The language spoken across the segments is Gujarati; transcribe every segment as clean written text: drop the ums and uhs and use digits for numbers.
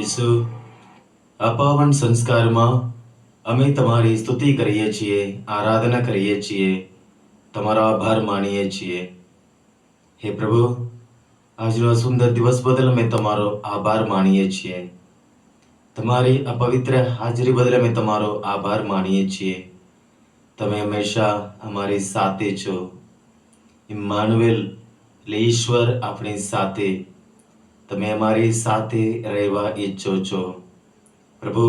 ઈસુ, આ પાવન સંસ્કારમાં અમે તમારી સ્તુતિ કરીએ છીએ, આરાધના કરીએ છીએ, તમારો આભાર માનીએ છીએ. હે પ્રભુ, આજનો સુંદર દિવસ બદલ અમે તમારો આભાર માનીએ છીએ. તમારી આ પવિત્ર હાજરી બદલ અમે તમારો આભાર માનીએ છીએ. તમે હંમેશા અમારી સાથે છો. ઇમ્માનુએલ, એટલે ઈશ્વર આપણી સાથે. તમે અમારી સાથે રહેવા ઈચ્છો છો. પ્રભુ,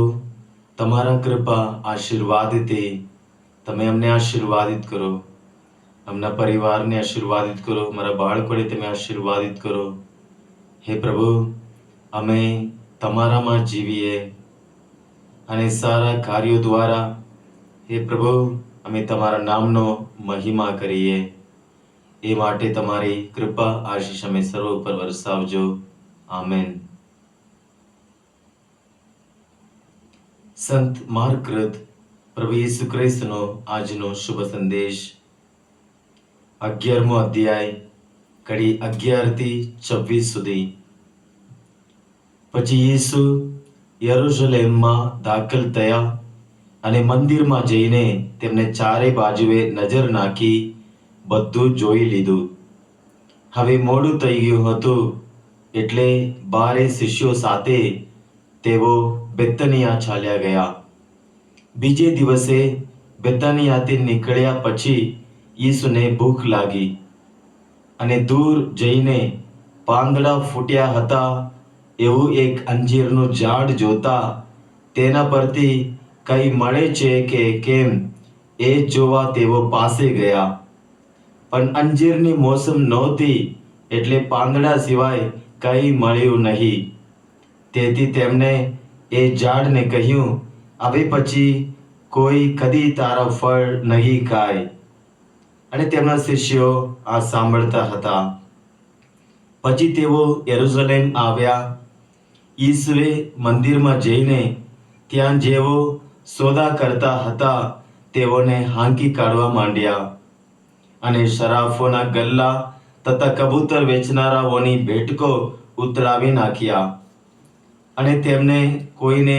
તમારા કૃપા આશીર્વાદથી તમે અમને આશીર્વાદિત કરો. અમના પરિવારને આશીર્વાદિત કરો. મારા બાળકોને તમે આશીર્વાદિત કરો. હે પ્રભુ, અમે તમારામાં જીવીએ અને સારા કાર્યો દ્વારા હે પ્રભુ અમે તમારા નામનો મહિમા કરીએ. એ માટે તમારી કૃપા આશીષ અમે સર્વ ઉપર વરસાવજો. આમેન. સંત માર્ક કૃત પ્રભુ ઈસુ ખ્રિસ્તનો આજનો શુભ સંદેશ, 11મો અધ્યાય, કડી 11 થી 26 સુધી. પછી ઈસુ યરુશલેમમાં દાખલ થયા અને મંદિરમાં જઈને તેમને ચારે બાજુએ નજર નાખી બધું જોઈ લીધું. હવે મોડું થઈ ગયું હતું, એટલે 12 શિષ્યો સાથે તેઓ બેથનિયા ચાલ્યા ગયા. બીજે દિવસે બેથનિયાથી નીકળ્યા પછી ઈસુને ભૂખ લાગી અને દૂર જઈને પાંદડા ફૂટ્યા હતા એવું એક અંજીરનું ઝાડ જોતા તેના પરથી કંઈ મળે છે કે કેમ એ જોવા તેઓ પાસે ગયા. પણ અંજીરની મોસમ નહોતી, એટલે પાંદડા સિવાય કંઈ મળ્યું નહીં. તેથી તેમણે એ ઝાડને કહ્યું, હવે પછી કોઈ કદી તારા ફળ નહીં ખાય. અને તેમના શિષ્યો આ સાંભળતા હતા. પછી તેઓ યરુશલેમ આવ્યા. ઈસુએ મંદિરમાં જઈને ત્યાં જેઓ સોદા કરતા હતા તેઓને હાંકી કાઢવા માંડ્યા અને શરાફોના ગલ્લા તથા કબૂતર વેચનારાઓની ભેટકો ઉતરાવી નાખ્યા. અને તેમને કોઈને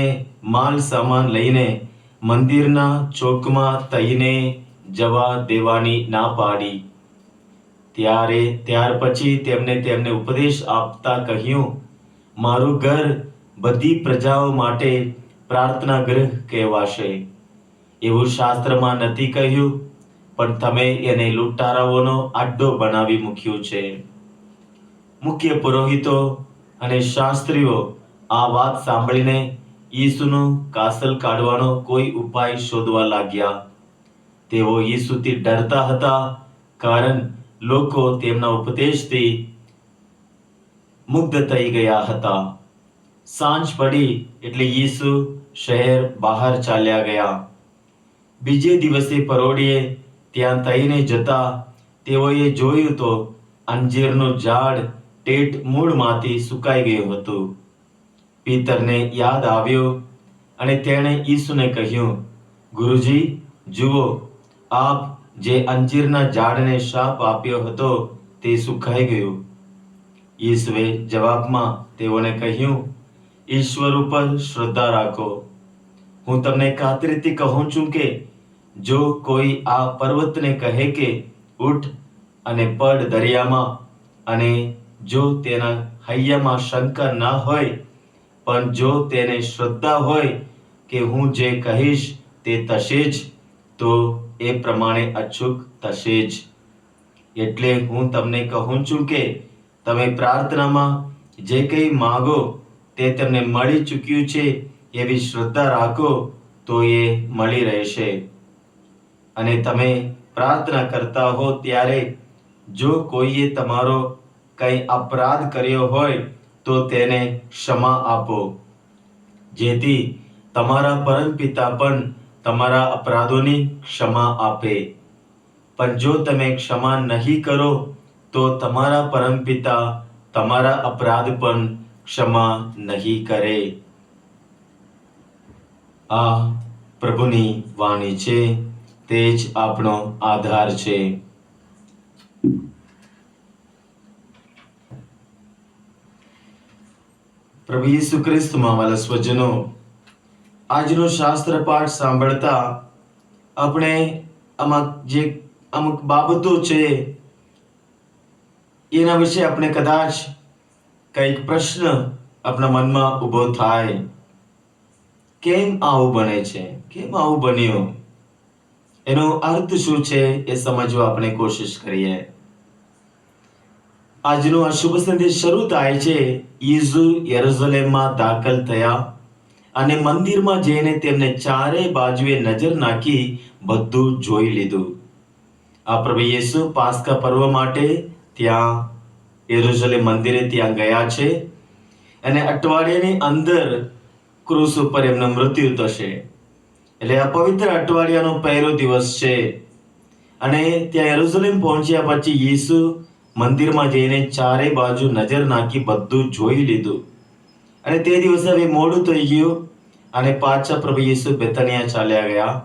માલ સામાન લઈને મંદિરના ચોકમાં થઈને જવા દેવાની ના પાડી. ત્યાર પછી તેમને ઉપદેશ આપતા કહ્યું, મારું ઘર બધી પ્રજાઓ માટે પ્રાર્થના ગૃહ કહેવાશે. એવું શાસ્ત્રમાં નથી કહ્યું, પણ તમે એને લૂંટારાઓનો આડ્ડો બનાવી મૂક્યું છે. મુખ્ય પુરોહિતો અને શાસ્ત્રીઓ આ વાત સાંભળીને ઈસુનું કાસલ કાઢવાનો કોઈ ઉપાય શોધવા લાગ્યા. તેઓ ઈસુથી ડરતા હતા, કારણ લોકો તેમના ઉપદેશથી મુગ્ધ થઈ ગયા હતા. સાંજ પડી એટલે ઈસુ શહેર બહાર ચાલ્યા ગયા. બીજે દિવસે પરોઢિયે ત્યાં થઈને જતા તેઓએ જોયું તો અંજીરનું ઝાડ ટેટ મૂળમાંથી સુકાઈ ગયું હતું. પીતરને યાદ આવ્યો અને તેણે ઈસુને કહ્યું, ગુરુજી, જુઓ, આપ જે અંજીરના ઝાડને શાપ આપ્યો હતો તે સુકાઈ ગયું. ઈસુએ જવાબમાં તેઓને કહ્યું, ઈશ્વર ઉપર શ્રદ્ધા રાખો. હું તમને ખાતરીથી કહું છું કે જો કોઈ આ પર્વતને કહે કે ઉઠ અને પડ દરિયામાં, અને જો તેના હૈયામાં શંકા ના હોય, પણ જો તેને શ્રદ્ધા હોય કે હું જે કહીશ તે થશે જ, તો એ પ્રમાણે અચૂક થશે જ. એટલે હું તમને કહું છું કે તમે પ્રાર્થનામાં જે કંઈ માગો તે તમને મળી ચૂક્યું છે એવી શ્રદ્ધા રાખો તો એ મળી રહેશે. અને તમે પ્રાર્થના કરતા હો ત્યારે જો કોઈએ તમારો કંઈ અપરાધ કર્યો હોય તો તેને ક્ષમા આપો, જેથી તમારા પરમપિતા પણ તમારા અપરાધોની ક્ષમા આપે. પણ જો તમે ક્ષમા નહીં કરો તો તમારા પરમપિતા તમારા અપરાધ પણ ક્ષમા નહીં કરે. આ પ્રભુની વાણી છે, તે જ આપણો આધાર છે. પ્રભુ ઈસુ ખ્રિસ્તમાં વાલા સ્વજનો, આજનો શાસ્ત્ર પાઠ સાંભળતા આપણે આમાં જે અમુક બાબતો છે એના વિશે આપણે કદાચ કંઈક પ્રશ્ન આપણા મનમાં ઊભો થાય. કેમ આવું બને છે? કેમ આવું બન્યું? એનો અર્થ શું છે એ સમજવા આપણે કોશિશ કરીએ. આજનો આ શુભ સંદેશ શરૂ થાય છે. ઈસુ યરુશલેમમાં દાખલ થયા અને મંદિરમાં જઈને તેમને ચારે બાજુએ નજર નાખી બધું જોઈ લીધું. આ પ્રભુ યેસુ પાસ્કા પર્વ માટે ત્યાં યરુશલેમ મંદિરે ત્યાં ગયા છે અને અઠવાડિયાની અંદર ક્રૂસ ઉપર એમનું મૃત્યુ થશે. એટલે આ પવિત્ર અઠવાડિયાનો પહેલો દિવસ છે અને ત્યાં યરુશલેમ પહોંચ્યા પછી યેસુ મંદિરમાં જઈને ચારે બાજુ નજર નાખી બધું જોઈ લીધું અને તે દિવસે હવે મોડું થઈ ગયું અને પાછા પ્રભુ યેસુ બેથાનિયા ચાલ્યા ગયા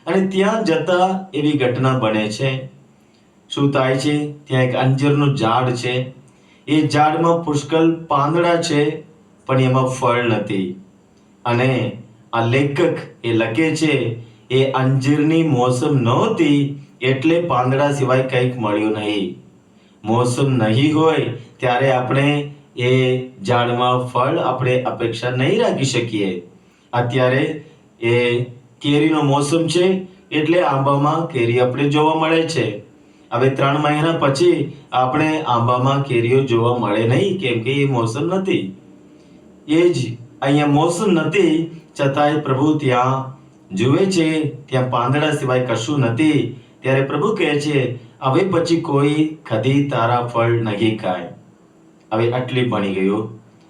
અને ત્યાં જતા એવી ઘટના બને છે. શું થાય છે? ત્યાં એક અંજીરનું ઝાડ છે. એ ઝાડમાં પુષ્કળ પાંદડા છે પણ એમાં ફળ નથી. અને આ લેખક એ લખે છે એ અંજીરની મોસમ નહોતી એટલે પાંદડા સિવાય કંઈક મળ્યું નહીં. મોસમ નહીં હોય ત્યારે આપણે એ ઝાડમાં ફળ આપણે અપેક્ષા નહીં રાખી શકીએ. અત્યારે એ કેરીનો મોસમ છે એટલે આંબામાં કેરી આપણે જોવા મળે છે. હવે 3 મહિના પછી આપણે આંબામાં કેરીઓ જોવા મળે નહીં, કેમ કે એ મોસમ નથી. એ જ અહીંયા મોસમ નથી છતાંય પ્રભુ ત્યાં જુએ છે, ત્યાં પાંદડા સિવાય કશું નથી. ત્યારે પ્રભુ કહે છે, હવે પછી કોઈ કદી તારા ફળ નહીં ખાય. હવે આટલી બની ગયું.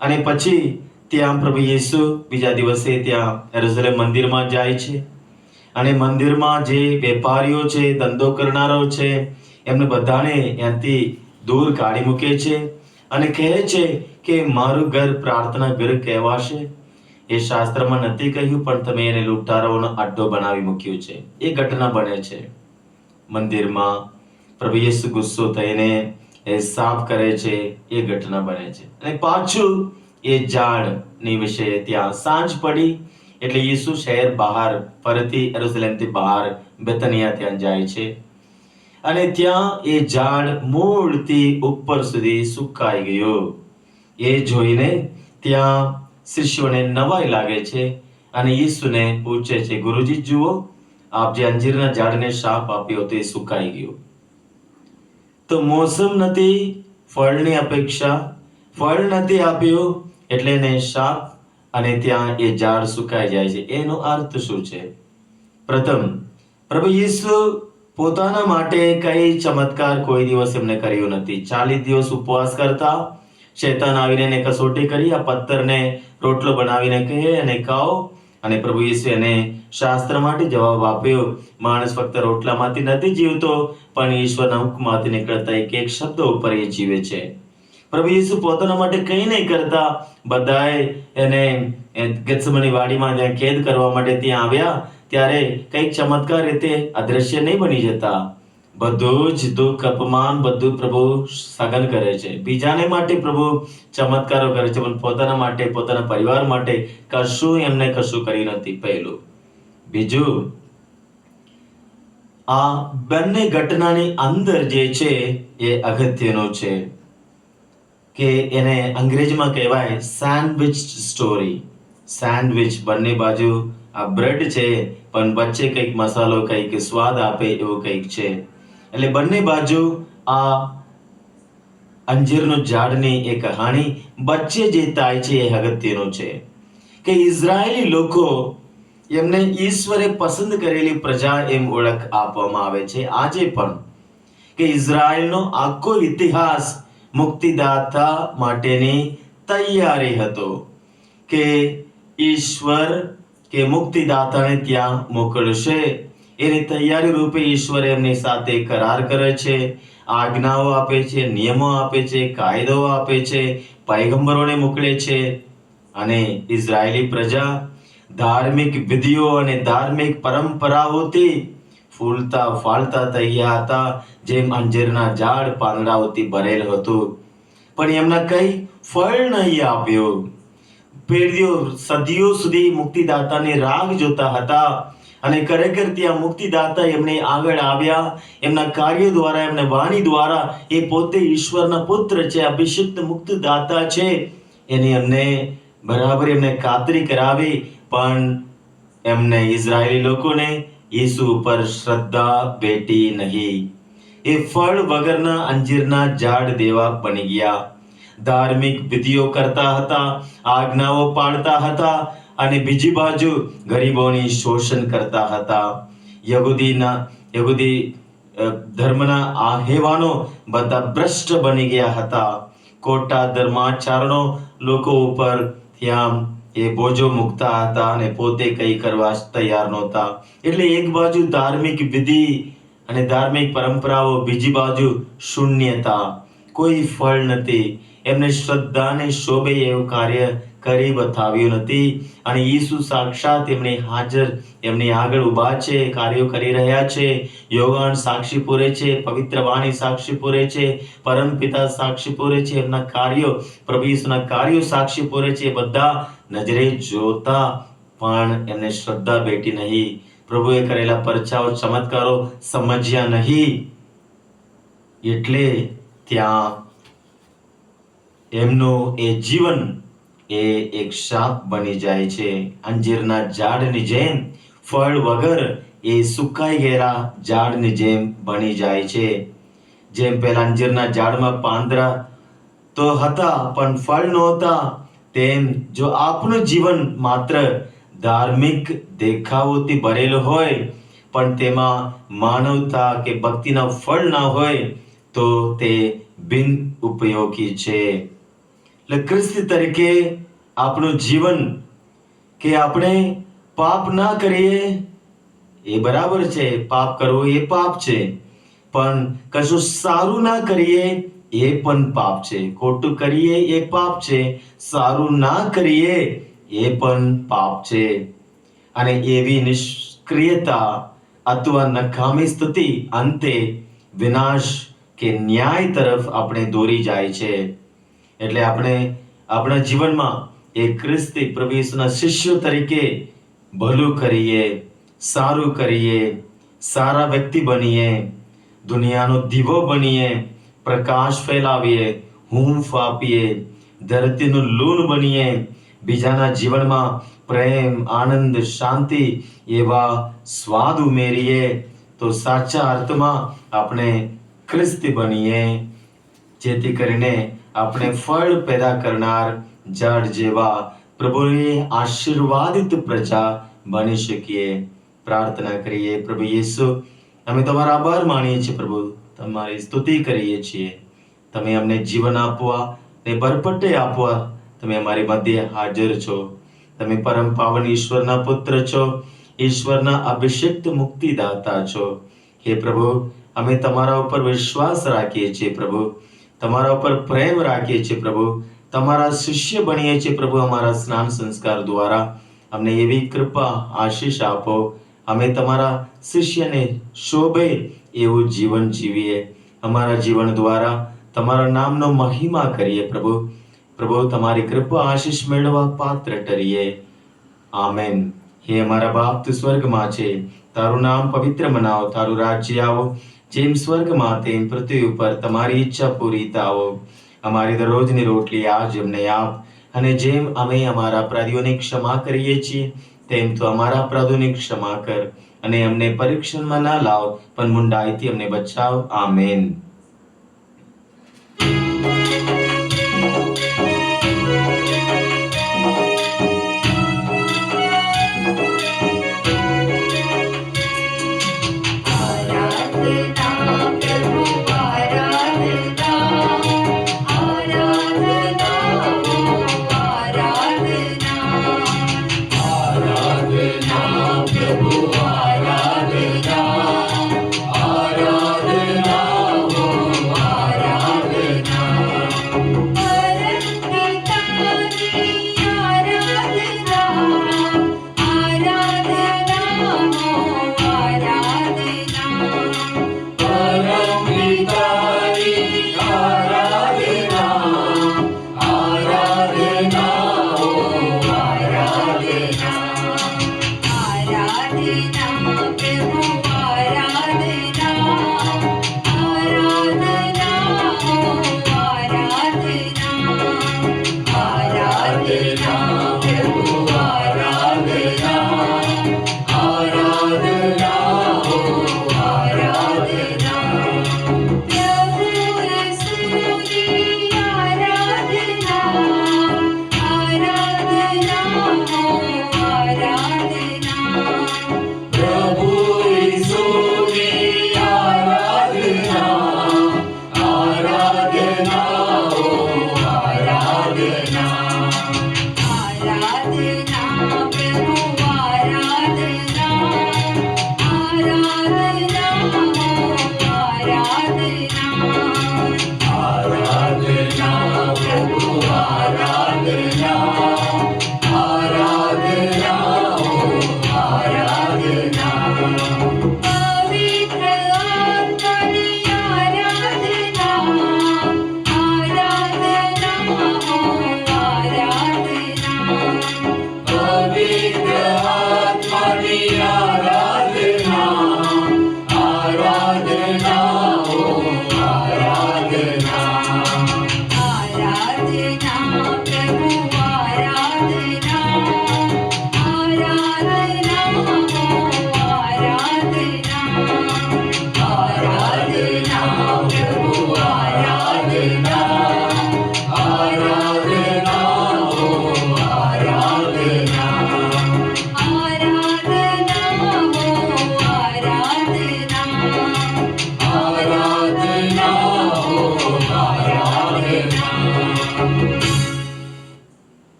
અને પછી ત્યાં પ્રભુ યેસુ બીજા દિવસે ત્યાં યરુશલેમ મંદિરમાં જાય છે અને મંદિરમાં જે વેપારીઓ છે, ધંધો કરનારાઓ છે, એમને બધાને ત્યાંથી દૂર કાઢી મૂકે છે અને કહે છે કે મારું ઘર પ્રાર્થના ઘર કહેવાશે. એ શાસ્ત્રમાં નથી કહ્યું પણ તમે એને લૂંટારાઓનો અડ્ડો બનાવી મૂક્યું છે. એ ઘટના બને છે મંદિરમાં. પ્રભુ યેસુ ગુસ્સો થઈને એ સાફ કરે છે. એ ઘટના બને છે અને પાછું એ ઝાડની વિશે ત્યાં સાંજ પડી એટલે યેસુ શહેર બહાર ફરીથી યરુશલેમથી બહાર બેથાનિયા ત્યાં જાય છે અને ત્યાં એ ઝાડ મૂળથી ઉપર સુધી સુકાઈ ગયો. એ જોઈને ત્યાં શિષ્યોને નવાઈ લાગે છે અને યેસુને પૂછે છે, ગુરુજી જુઓ, આપ જે અંજીરના ઝાડને શાપ આપ્યો તે સુકાઈ ગયો. તો મોસમ નથી, ફળની અપેક્ષા, ફળ નથી આપ્યો એટલે એને શાપ અને ત્યાં એ ઝાડ સુકાઈ જાય છે. એનો અર્થ શું છે? પ્રથમ, પ્રભુ યેસુ પોતાના માટે કઈ ચમત્કાર કોઈ દિવસ એમને કર્યો નથી. 40 દિવસ ઉપવાસ કરતા શૈતાન આવીને એને કસોટી કરી, આ પથ્થરને રોટલો બનાવીને કહે અને ખાઓ. અને પ્રભુ યેસુ એને શાસ્ત્ર માટે જવાબ આપ્યો, માણસ ફક્ત રોટલામાંથી નથી જીવતો પણ ઈશ્વરના મુખમાંથી નીકળતા એક એક શબ્દ ઉપર એ જીવે છે. પ્રભુ યેસુ પોતાના માટે કંઈ નહીં કરતા. બધાએ એને ગેત્સેમની વાડીમાં જ્યાં કેદ કરવા માટે ત્યાં આવ્યા ત્યારે કંઈક ચમત્કાર રીતે અદ્રશ્ય નહીં બની જતા. બધું જ દુઃખ, અપમાન બધું પ્રભુ સહન કરે છે. બીજાને માટે પ્રભુ ચમત્કારો કરે છે પણ પોતાના માટે, પોતાના પરિવાર માટે કશું એમને કશું કરી નથી. પહેલું. બીજું, આ બંને ઘટનાની અંદર જે છે એ અગત્યનો છે કે એને અંગ્રેજીમાં કહેવાય સેન્ડવિચ સ્ટોરી. સેન્ડવિચ, બંને બાજુ આ બ્રેડ છે પણ વચ્ચે કંઈક મસાલો, કંઈક સ્વાદ આપે એવું કંઈક છે. એટલે બંને બાજુ આ અંજીરનું ઝાડની એ કહાણી વચ્ચે જે થાય છે એ અગત્યનું છે કે ઇઝરાયેલી લોકો એમને ઈશ્વરે પસંદ કરેલી પ્રજા એમ ઓળખ આપવામાં આવે છે આજે પણ, કે ઇઝરાયેલનો આખો ઇતિહાસ મુક્તિદાતા માટેની તૈયારી હતો કે ઈશ્વર કે મુક્તિદાતાને ત્યાં મોકલશે. એની તૈયારી રૂપે ઈશ્વર એમની સાથે કરાર કરે છે, આજ્ઞાઓ આપે છે, નિયમો આપે છે, કાયદાઓ આપે છે, પૈગંબરોને મોકલે છે. અને ઇઝરાયેલી પ્રજા ધાર્મિક વિધિઓ અને ધાર્મિક પરંપરાઓથી ફૂલતા ફાલતા તૈયાર હતા, જેમ અંજીરના ઝાડ પાંદડાઓથી ભરેલ હતું. પણ એમના કઈ ફળ નહીં આપ્યું. પેઢીઓ સદીઓ સુધી મુક્તિદાતાની રાહ જોતા હતા અને ખરેખર ત્યાં મુક્તિદાતા એમને આગળ આવ્યા. એમના કાર્યો દ્વારા, એમના વાણી દ્વારા એ પોતે ઈશ્વરના પુત્ર છે, અભિષિક્ત મુક્તિદાતા છે, એની એમને બરાબર એમને ખાતરી કરાવી. પણ એમને ઇઝરાયેલી લોકોને યેસુ ઉપર શ્રદ્ધા બેઠી નહીં. એ ફળ વગરના અંજીરના ઝાડ દેવા બની ગયા. ધાર્મિક વિધિઓ કરતા હતા, આજ્ઞાઓ પાળતા હતા અને બીજી બાજુ ગરીબોની શોષણ કરતા હતા. યહૂદી ધર્મના આગેવાનો બધા ભ્રષ્ટ બની ગયા હતા. ખોટા ધર્માચરણો લોકો ઉપર ત્યાં એ બોજો મૂકતા હતા અને પોતે કંઈ કરવા તૈયાર નહોતા. એટલે એક બાજુ ધાર્મિક વિધિ અને ધાર્મિક પરંપરાઓ, બીજી બાજુ શૂન્યતા, કોઈ ફળ નથી. એમને શ્રદ્ધાને શોભે એવું કાર્ય કરી બતાવ્યું નથી. અને ઈસુ સાક્ષાત એમની હાજર, એમની આગળ ઊભા છે, કાર્યો કરી રહ્યા છે. યોહાન સાક્ષી પૂરે છે, પવિત્ર વાણી સાક્ષી પૂરે છે, પરમપિતા સાક્ષી પૂરે છે, એમના કાર્યો, પ્રભુ ઈસુના કાર્યો સાક્ષી પૂરે છે. બધા નજરે જોતા પણ એમને શ્રદ્ધા બેઠી નહીં. પ્રભુએ કરેલા પરચાઓ, ચમત્કારો સમજ્યા નહીં. એટલે ત્યાં એમનું એ જીવન એ એક શાપ બની જાય છે. અંજીરના ઝાડની જેમ ફળ વગર એ સુકાઈ ગયેલા ઝાડની જેમ બની જાય છે. જેમ પહેલા અંજીરના ઝાડમાં પાંદડા તો હતા પણ ફળ નહોતા, તેમ જો આપણું જીવન માત્ર ધાર્મિક દેખાવોથી ભરેલું હોય પણ તેમાં માનવતા કે ભક્તિના ફળ ના હોય તો તે બિન ઉપયોગી છે. એટલે ખ્રિસ્તી તરીકે આપણું જીવન, કે આપણે પાપ ના કરીએ એ બરાબર છે, પાપ કરવું એ પાપ છે, પણ કશું સારું ના કરીએ એ પણ પાપ છે. ખોટું કરીએ એ પાપ છે, સારું ના કરીએ એ પણ પાપ છે. અને એવી નિષ્ક્રિયતા અથવા નકામી સ્થિતિ અંતે વિનાશ કે ન્યાય તરફ આપણે દોરી જાય છે. એટલે આપણે આપણા જીવનમાં એ ખ્રિસ્તી પ્રભુ ઈસુના શિષ્યો તરીકે ભલું કરીએ, સારું કરીએ, સારા વ્યક્તિ બનીએ, દુનિયાનો દીવો બનીએ, પ્રકાશ ફેલાવીએ, હૂંફ આપીએ, ધરતીનું લૂણ બનીએ, બીજાના જીવનમાં પ્રેમ, આનંદ, શાંતિ એવા સ્વાદ ઉમેરીએ, તો સાચા અર્થમાં આપણે ખ્રિસ્તી બનીએ, જેથી કરીને આપણે ફળ પેદા કરનાર ઝાડ જેવા પ્રભુની આશીર્વાદિત પ્રજા બની શકીએ. પ્રાર્થના કરીએ. પ્રભુ યેસુ, અમે તમારા આભાર માનીએ છીએ. પ્રભુ, તમારી સ્તુતિ કરીએ છીએ. તમે અમને જીવન આપવા ને ભરપટ્ટે આપવા તમે અમારી મધ્ય હાજર છો. તમે પરમ પાવન ઈશ્વરના પુત્ર છો, ઈશ્વરના અભિષિક્ત મુક્તિદાતા છો. હે પ્રભુ, અમે તમારા ઉપર વિશ્વાસ રાખીએ છીએ. પ્રભુ, તમારા ઉપર પ્રેમ રાખીએ છીએ. પ્રભુ, તમારા શિષ્ય બનીએ છીએ. પ્રભુ, અમારા સ્નાન સંસ્કાર દ્વારા અમને એવી કૃપા, આશીષ આપો, અમે તમારા શિષ્યને શોભે એવું જીવન જીવીએ, અમારા જીવન દ્વારા તમારા નામનો મહિમા કરીએ. પ્રભુ, તમારી કૃપા, આશીષ મેળવવા પાત્ર ઠરીએ. આમેન. હે અમારા બાપ, તું સ્વર્ગમાં છે, તારું નામ પવિત્ર મનાવો, તારું રાજ્ય આવો, જેમ સ્વર્ગમાં તેમ પૃથ્વી ઉપર તમારી ઈચ્છા પૂરી થાવો. અમારી દરરોજની રોટલી આજ અમને આપ, અને જેમ અમે અમારા અપરાધીઓની ક્ષમા કરીએ છીએ તેમ તું અમારા અપરાધોની ક્ષમા કર, અને અમને પરીક્ષણમાં ના લાવ, પણ મુંડાઈથી અમને બચાવ. આમેન.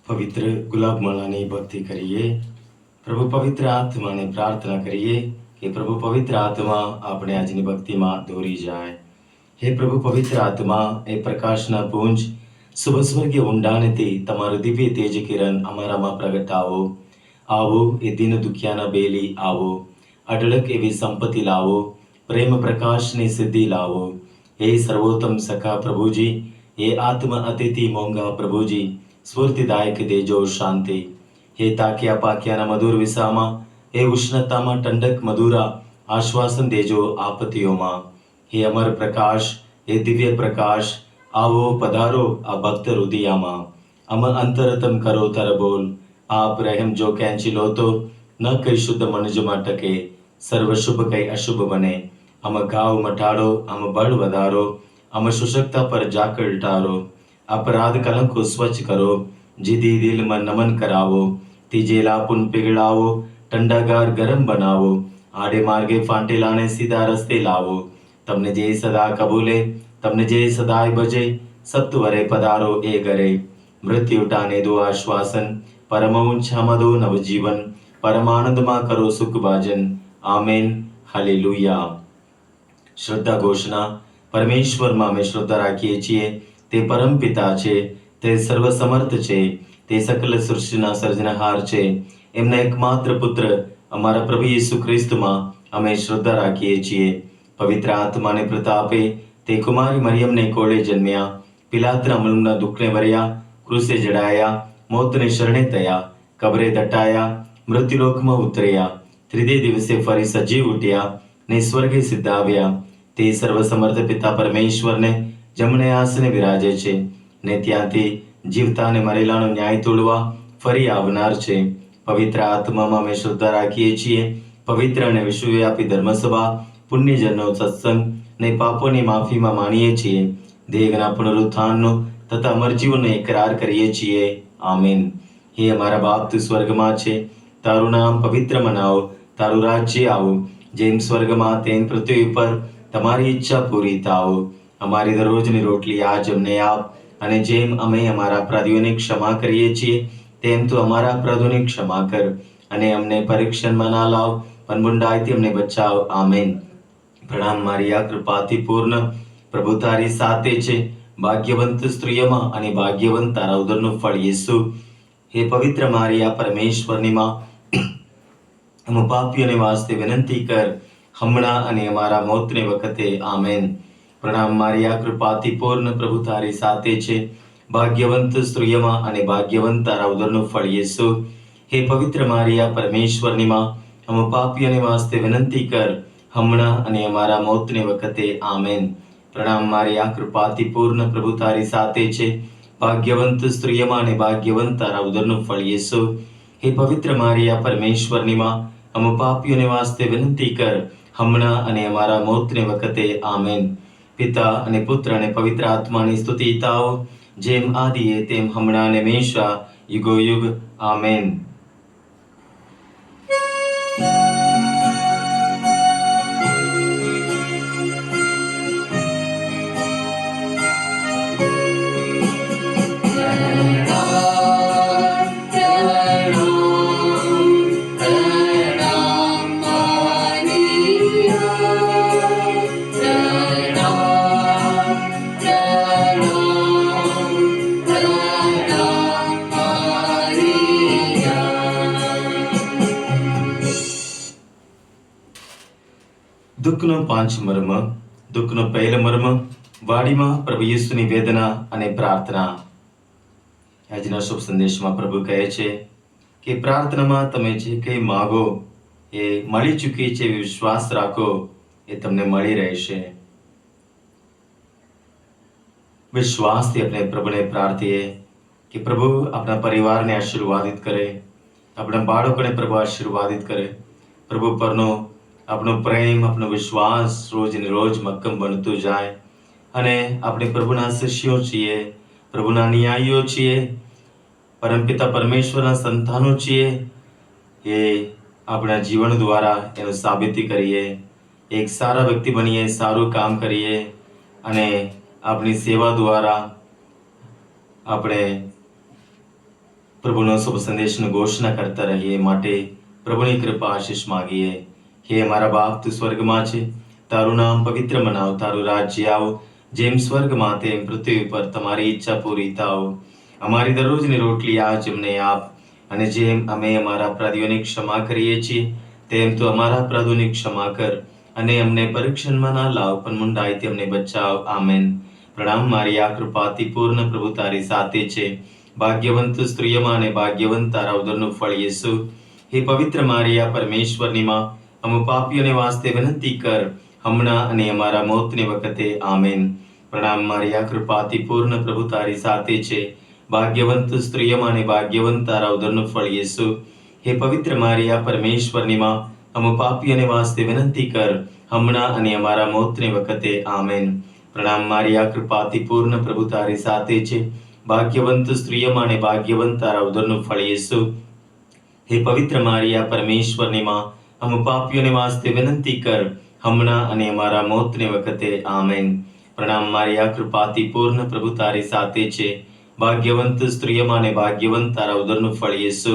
પવિત્ર ગુલાબમાળાની ભક્તિ કરીએ. પ્રભુ પવિત્ર આત્માને પ્રાર્થના કરીએ કે પ્રભુ પવિત્ર આત્મા આપણે આજની ભક્તિમાં દોરી જાય. હે પ્રભુ પવિત્ર આત્મા, એ પ્રકાશના પુંજ શુભ સ્વર્ગીય ઊંડાણથી તમારું દિવ્ય તેજ કિરણ અમારામાં પ્રગટાવો. આવો એ દિન દુખિયાના બેલી આવો, અઢળક એવી સંપત્તિ લાવો, પ્રેમ પ્રકાશની સિદ્ધિ લાવો. હે સર્વોત્તમ સખા પ્રભુજી, હે આત્મ અતિથિ મોંઘા પ્રભુજી, સ્ફૂર્તિદાયક દેજો શાંતિ. હે તાક્યા પાક્યાના મધુર વિસામાં, હે ઉષ્ણતામાં ઠંડક મધુરા આશ્વાસન દેજો આપત્તિઓમાં. હે અમર પ્રકાશ, હે દિવ્ય પ્રકાશ, આવો પધારો આ ભક્ત હૃદયામાં. અમ અંતરતમ કરો તરબોલ, આપ રહેમ જો કેંચી લો તો ન કઈ શુદ્ધ મનજમાં ટકે, સર્વ શુભ કઈ અશુભ બને. અમ ઘાવ મટાડો, અમ બળ વધારો, અમ શુષ્કતા પર જાકળ ટારો. અપરાધ કલંકો સ્વચ્છ કરો, જીદી દિલમાં નમન કરાવો. તીજેલા પુન પીગળાવો, ઠંડાગાર ગરમ બનાવો. આડે માર્ગે ફાંટેલાને સીધા રસ્તે લાવો. તમને જે સદા કબૂલે, તમને જે સદાય ભજે, સત્વરે પધારો એ ઘરે. મૃત્યુ ટાને દો આશ્વાસન, પરમ ઊંચામાં દો નવજીવન. પરમાનંદમાં કરો સુખ ભાજન. Amen, hallelujah. શ્રદ્ધા ઘોષણા. પરમેશ્વરમાં અમે શ્રદ્ધા રાખીએ છીએ. તે પરમ પિતા છે, તે સર્વસમર્થ છે, તે સકલ સૃષ્ટિના સર્જનહાર છે. એમના એકમાત્ર પુત્ર અમારા પ્રભુ ઈસુ ખ્રિસ્તમાં અમે શ્રદ્ધા રાખીએ છીએ. પવિત્ર આત્માને પ્રતાપે તે કુમારી મરિયમને કોળે જન્મ્યા, પિલાતના મુલમના દુઃખને વર્યા, ક્રુસે જડાયા, મોતને શરણે થયા, કબરે દટાયા, મૃત્યુલોકમાં ઉતર્યા, ત્રીજે દિવસે ફરી સજીવ ઉઠ્યા ને સ્વર્ગે સિદ્ધાવ્યા. તે સર્વસમર્થ પિતા પરમેશ્વરને જમણે આસને વિરાજે છે ને ત્યાંથી જીવતા અને મરેલાનો ન્યાય તોડવા ફરી આવનાર છે. પવિત્ર આત્મામાં અમે શ્રદ્ધા રાખીએ છીએ. પવિત્ર અને વિશ્વવ્યાપી ધર્મસભા, પુણ્યજનનો સત્સંગ ને પાપોની માફીમાં માનીએ છીએ. દેહના પુનરુત્થાનનો તથા અમર જીવનનો એકરાર કરીએ છીએ. આમીન. હે અમારા બાપ, તું સ્વર્ગમાં છે, તારું નામ પવિત્ર મનાવો, તારું રાજ્ય આવો, જેમ સ્વર્ગમાં તેમ પૃથ્વી પર તમારી ઈચ્છા પૂરી થાઓ. અમારી દરરોજની રોટલી આજ અમને આપ, અને જેમ અમે અમારા અપરાધીઓને ક્ષમા કરીએ છીએ તેમ તું અમારા અપરાધોની ક્ષમા કર, અને અમને પરીક્ષણમાં ના લાવ, પણ બુંડાઈથી અમને બચાવ. આમેન. પ્રણામ મારિયા, કૃપાથી પૂર્ણ, પ્રભુ તારી સાથે છે. ભાગ્યવંત સ્ત્રીઓમાં અને ભાગ્યવંત તારા ઉદરનું ફળ યેસુ. હે પવિત્ર મારિયા, પરમેશ્વરની માં, અમે પાપીઓને વાસ્તે વિનંતી કર, હમણાં અને અમારા મોતને વખતે. આમેન. પ્રણામ મારિયા, કૃપાથી પૂર્ણ, પ્રભુ તારી સાથે છે. ભાગ્યવંત સ્ત્રીઓમાં અને ભાગ્યવંત તારા ઉદરનું ફળ યેસુ. હે પવિત્ર મારિયા, પરમેશ્વરની માં, અમે પાપીઓને વાસ્તે વિનંતી કર, હમણાં અને અમારા મોતને વખતે. આમેન. પ્રણામ મારિયા, કૃપાથી પૂર્ણ, પ્રભુ તારી સાથે છે. ભાગ્યવંત સ્ત્રીઓમાં અને ભાગ્યવંત તારા ઉદરનું ફળ યેસુ. હે પવિત્ર મારિયા, પરમેશ્વરની માં, અમે પાપીઓને વાસ્તે વિનંતી કર, હમણાં અને અમારા મોતને વખતે આમેન. પિતા અને પુત્ર અને પવિત્ર આત્માની સ્તુતિ થાઓ, જેમ આદિએ તેમ હમણાં અને હંમેશા યુગોયુગ આમેન. દુઃખનો પાંચ મર્મ. દુઃખનો પહેલો મર્મ, વાડીમાં પ્રભુ યેસુની વેદના અને પ્રાર્થના. આજના શુભ સંદેશમાં પ્રભુ કહે છે કે પ્રાર્થનામાં તમે જે કંઈ માગો એ મળી ચૂકી છે, વિશ્વાસ રાખો, એ તમને મળી રહેશે. વિશ્વાસથી આપણે પ્રભુને પ્રાર્થીએ કે પ્રભુ આપણા પરિવારને આશીર્વાદિત કરે, આપણા બાળકોને પ્રભુ આશીર્વાદિત કરે. પ્રભુ પરનો આપણો પ્રેમ, આપણો વિશ્વાસ રોજ ને રોજ મક્કમ બનતું જાય અને આપણે પ્રભુના શિષ્યો છીએ, પ્રભુના ન્યાયીઓ છીએ, પરમપિતા પરમેશ્વરના સંતાનો છીએ. એ આપણા જીવન દ્વારા એનું સાબિતી કરીએ, એક સારા વ્યક્તિ બનીએ, સારું કામ કરીએ અને આપણી સેવા દ્વારા આપણે પ્રભુનો શુભ સંદેશની ઘોષણા કરતા રહીએ. માટે પ્રભુની કૃપા આશીષ માગીએ. હે અમારા બાપ, તું સ્વર્ગમાં છે, તારું નામ પવિત્ર મનાવ, તારું રાજ્ય આવો, જેમ સ્વર્ગમાં તેમ પૃથ્વી પર તમારી ઈચ્છા પૂરી થાવ. અમારી દરરોજની રોટલી આજ અમને આપ, અને જેમ અમે અમારા અપરાધીઓની ક્ષમા કરીએ છીએ તેમ તું અમારા અપરાધોની ક્ષમા કર, અને અમને પરીક્ષણમાં ના લાવ, પણ મૂંડાઈથી અમને બચાવ. આમેન. પ્રણામ મારી આ કૃપાથી પૂર્ણ, પ્રભુ તારી સાથે છે. ભાગ્યવંત સ્ત્રીઓમાં અને ભાગ્યવંત તારા ઉદરનું ફળ યેસુ. હે પવિત્ર મારિયા, પરમેશ્વરની માં, અમે પાપીઓને વાસ્તે વિનંતી કર, હમણાં અને અમારા મોતની વખતે આમેન. પ્રણામ મારિયા, કૃપાથી પૂર્ણ, પ્રભુ તારી સાથે છે. ભાગ્યવંત સ્ત્રીઓમાં અને ભાગ્યવંત તારા ઉદરનું ફળ યેસુ. હે પવિત્ર મારિયા, પરમેશ્વરની માં, અમે પાપીઓને વાસ્તે વિનંતી કર, હમણાં અને અમારા મોતની વખતે આમેન. પ્રણામ મારિયા, કૃપાથી પૂર્ણ, પ્રભુ તારી સાથે છે. ભાગ્યવંત સ્ત્રીઓમાં અને ભાગ્યવંત તારા ઉદરનું ફળ યેસુ. હે પવિત્ર મારિયા, પરમેશ્વરની માં, અમે પાપીઓને વાસ્તે વિનંતી કર, હમણાં અને અમારા મોતની વખતે આમેન. પ્રણામ મારિયા, કૃપાથી પૂર્ણ, પ્રભુ તારી સાથે છે. ભાગ્યવંત સ્ત્રીઓમાં અને ભાગ્યવંત તારા ઉદરનું ફળ યેસુ.